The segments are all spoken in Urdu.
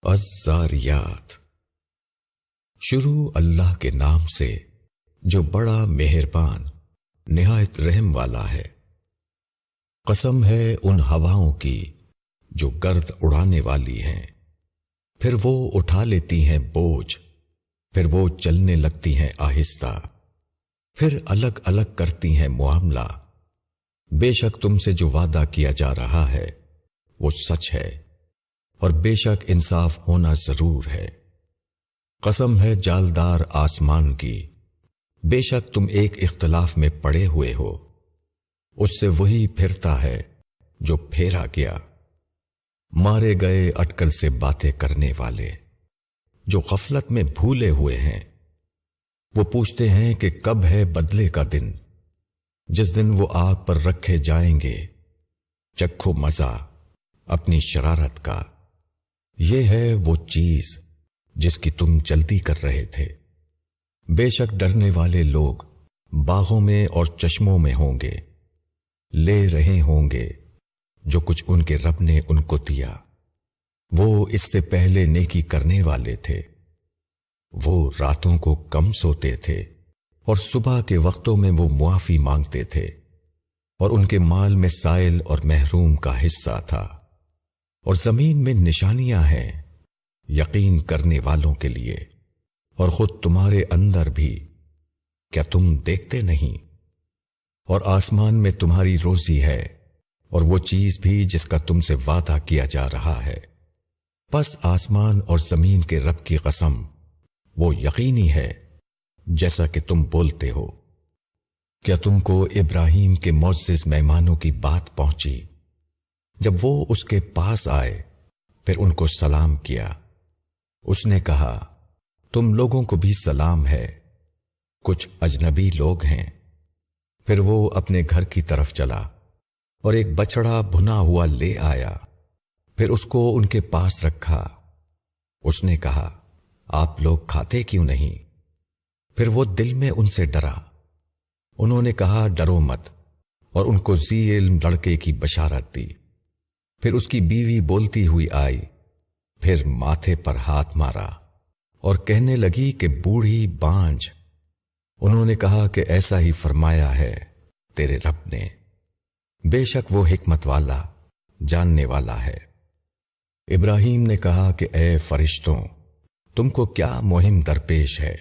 الزاریات۔ شروع اللہ کے نام سے جو بڑا مہربان نہایت رحم والا ہے۔ قسم ہے ان ہواؤں کی جو گرد اڑانے والی ہیں، پھر وہ اٹھا لیتی ہیں بوجھ، پھر وہ چلنے لگتی ہیں آہستہ، پھر الگ الگ کرتی ہیں معاملہ۔ بے شک تم سے جو وعدہ کیا جا رہا ہے وہ سچ ہے، اور بے شک انصاف ہونا ضرور ہے۔ قسم ہے جالدار آسمان کی، بے شک تم ایک اختلاف میں پڑے ہوئے ہو، اس سے وہی پھرتا ہے جو پھیرا گیا۔ مارے گئے اٹکل سے باتیں کرنے والے جو غفلت میں بھولے ہوئے ہیں، وہ پوچھتے ہیں کہ کب ہے بدلے کا دن، جس دن وہ آگ پر رکھے جائیں گے۔ چکھو مزہ اپنی شرارت کا، یہ ہے وہ چیز جس کی تم جلدی کر رہے تھے۔ بے شک ڈرنے والے لوگ باغوں میں اور چشموں میں ہوں گے، لے رہے ہوں گے جو کچھ ان کے رب نے ان کو دیا۔ وہ اس سے پہلے نیکی کرنے والے تھے، وہ راتوں کو کم سوتے تھے اور صبح کے وقتوں میں وہ معافی مانگتے تھے، اور ان کے مال میں سائل اور محروم کا حصہ تھا۔ اور زمین میں نشانیاں ہیں یقین کرنے والوں کے لیے، اور خود تمہارے اندر بھی، کیا تم دیکھتے نہیں؟ اور آسمان میں تمہاری روزی ہے، اور وہ چیز بھی جس کا تم سے وعدہ کیا جا رہا ہے۔ پس آسمان اور زمین کے رب کی قسم، وہ یقینی ہے جیسا کہ تم بولتے ہو۔ کیا تم کو ابراہیم کے معزز مہمانوں کی بات پہنچی؟ جب وہ اس کے پاس آئے پھر ان کو سلام کیا، اس نے کہا تم لوگوں کو بھی سلام ہے، کچھ اجنبی لوگ ہیں۔ پھر وہ اپنے گھر کی طرف چلا اور ایک بچڑا بھنا ہوا لے آیا، پھر اس کو ان کے پاس رکھا۔ اس نے کہا آپ لوگ کھاتے کیوں نہیں؟ پھر وہ دل میں ان سے ڈرا۔ انہوں نے کہا ڈرو مت، اور ان کو ذی علم لڑکے کی بشارت دی۔ پھر اس کی بیوی بولتی ہوئی آئی، پھر ماتھے پر ہاتھ مارا اور کہنے لگی کہ بوڑھی بانجھ۔ انہوں نے کہا کہ ایسا ہی فرمایا ہے تیرے رب نے، بے شک وہ حکمت والا جاننے والا ہے۔ ابراہیم نے کہا کہ اے فرشتوں، تم کو کیا مہم درپیش ہے؟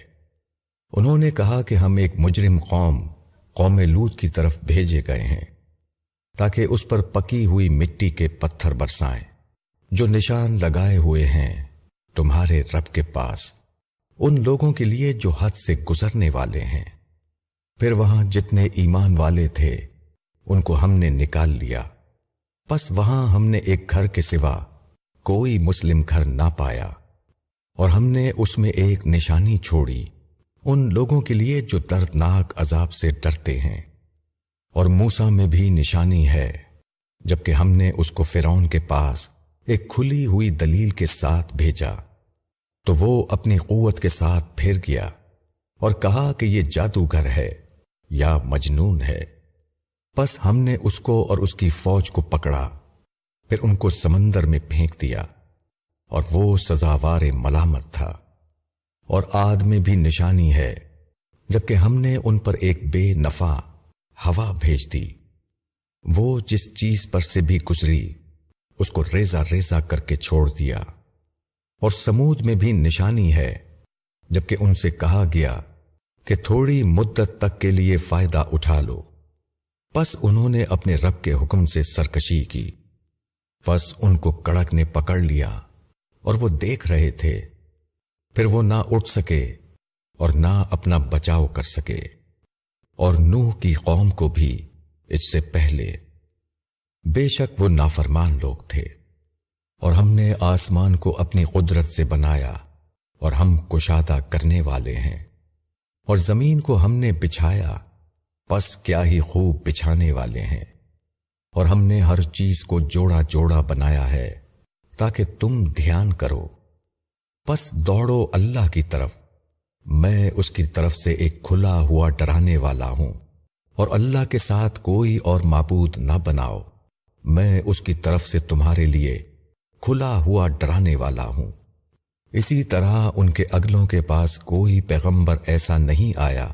انہوں نے کہا کہ ہم ایک مجرم قوم لوط کی طرف بھیجے گئے ہیں تاکہ اس پر پکی ہوئی مٹی کے پتھر برسائیں، جو نشان لگائے ہوئے ہیں تمہارے رب کے پاس ان لوگوں کے لیے جو حد سے گزرنے والے ہیں۔ پھر وہاں جتنے ایمان والے تھے ان کو ہم نے نکال لیا، پس وہاں ہم نے ایک گھر کے سوا کوئی مسلم گھر نہ پایا، اور ہم نے اس میں ایک نشانی چھوڑی ان لوگوں کے لیے جو دردناک عذاب سے ڈرتے ہیں۔ اور موسیٰ میں بھی نشانی ہے، جبکہ ہم نے اس کو فرعون کے پاس ایک کھلی ہوئی دلیل کے ساتھ بھیجا، تو وہ اپنی قوت کے ساتھ پھر گیا اور کہا کہ یہ جادوگر ہے یا مجنون ہے۔ پس ہم نے اس کو اور اس کی فوج کو پکڑا، پھر ان کو سمندر میں پھینک دیا، اور وہ سزاوار ملامت تھا۔ اور عاد میں بھی نشانی ہے، جبکہ ہم نے ان پر ایک بے نفع ہوا بھیج دی، وہ جس چیز پر سے بھی گزری اس کو ریزہ ریزہ کر کے چھوڑ دیا۔ اور سمود میں بھی نشانی ہے، جبکہ ان سے کہا گیا کہ تھوڑی مدت تک کے لیے فائدہ اٹھا لو، پس انہوں نے اپنے رب کے حکم سے سرکشی کی، پس ان کو کڑک نے پکڑ لیا اور وہ دیکھ رہے تھے، پھر وہ نہ اٹھ سکے اور نہ اپنا بچاؤ کر سکے۔ اور نوح کی قوم کو بھی اس سے پہلے، بے شک وہ نافرمان لوگ تھے۔ اور ہم نے آسمان کو اپنی قدرت سے بنایا، اور ہم کشادہ کرنے والے ہیں، اور زمین کو ہم نے بچھایا، پس کیا ہی خوب بچھانے والے ہیں۔ اور ہم نے ہر چیز کو جوڑا جوڑا بنایا ہے تاکہ تم دھیان کرو۔ پس دوڑو اللہ کی طرف، میں اس کی طرف سے ایک کھلا ہوا ڈرانے والا ہوں، اور اللہ کے ساتھ کوئی اور معبود نہ بناؤ، میں اس کی طرف سے تمہارے لیے کھلا ہوا ڈرانے والا ہوں۔ اسی طرح ان کے اگلوں کے پاس کوئی پیغمبر ایسا نہیں آیا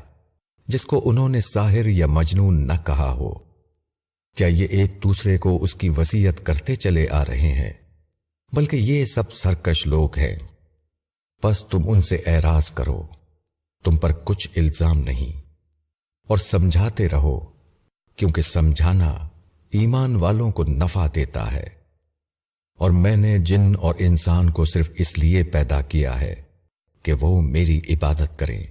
جس کو انہوں نے ساحر یا مجنون نہ کہا ہو۔ کیا یہ ایک دوسرے کو اس کی وصیت کرتے چلے آ رہے ہیں؟ بلکہ یہ سب سرکش لوگ ہیں۔ پس تم ان سے اعراض کرو، تم پر کچھ الزام نہیں، اور سمجھاتے رہو، کیونکہ سمجھانا ایمان والوں کو نفع دیتا ہے۔ اور میں نے جن اور انسان کو صرف اس لیے پیدا کیا ہے کہ وہ میری عبادت کریں۔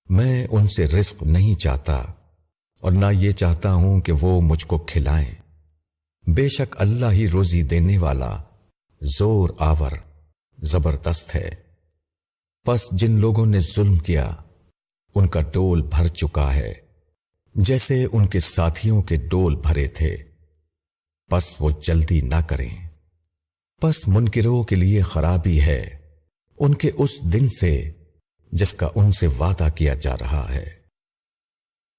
میں ان سے رزق نہیں چاہتا اور نہ یہ چاہتا ہوں کہ وہ مجھ کو کھلائیں۔ بے شک اللہ ہی روزی دینے والا، زور آور، زبردست ہے۔ پس جن لوگوں نے ظلم کیا ان کا ڈول بھر چکا ہے، جیسے ان کے ساتھیوں کے ڈول بھرے تھے، پس وہ جلدی نہ کریں۔ پس منکروں کے لیے خرابی ہے ان کے اس دن سے جس کا ان سے وعدہ کیا جا رہا ہے۔